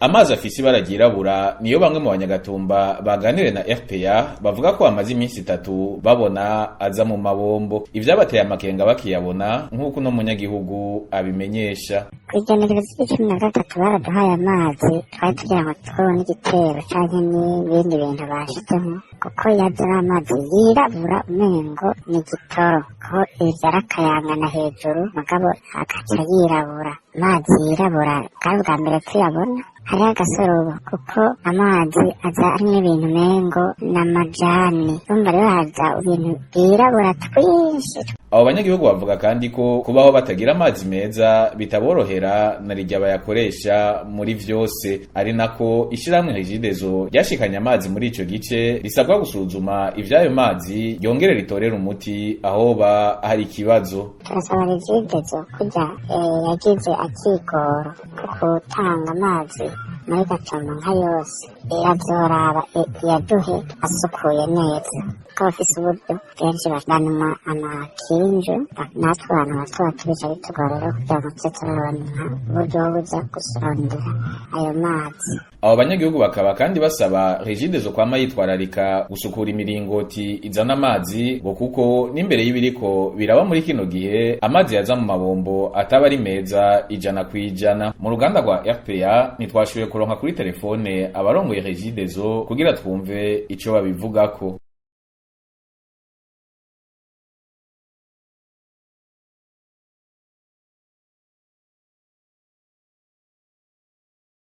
Amazi afise ibara ryirabura niyo bamwe mu banyagatumba baganire na RPA bavuga ko bamaze iminsi 3 babona aza mu mabombo. Ivyabateye amakenga bakiyabona nk'uko no munyagihugu abimenyesha. Kwigenekereza c'13 baraduhaye amazi twari tugira ngo twone igitero canke n'ibindi bintu bashizemo kuko yaje amazi yirabura umengo ni gitoro ko ivyarakayangana hejuru mugabo akaca yirabura. Amazi yirabura kandi bwa mbere tuyabona hariho agasorobo kuko amazi aza arimwo ibintu mengo n'amajani urumva rero haza ibintu byirabura twinshi. Abo banyagihugu bavuga kandi ko kubaho batagira amazi meza bitaborohera na rirya bayakoresha muri vyose, ari nako ishiramwe Regideso ryashikanye amazi muri ico gice risabwa gusuzuma ivyayo mazi yongere ritorera umuti aho ba hari ikibazo. Turasaba Regideso kuja yagize akigoro ko gutanga amazi muri Gacomo nka yose yazoraba yaduhe asukuye neza ko bafise uburyo benshi banuma amakinju natwe abantu bato tubica bitugorera kugira ngo tuze turaronka uburyo buza gusondera ayo mazi. Abo banyagihugu bakaba kandi basaba Regideso kwama yitwararika gusukura imiringoti izana amazi ngo kuko n'imbere y'ibiriko biraba muri kino gihe amazi yaza mu mabombo ataba ari meza 100%. Mu ruganda rwa RPA ntitwashoboye kuronka kuri telefone abarongoye Regideso kugira twumve ico babivugako.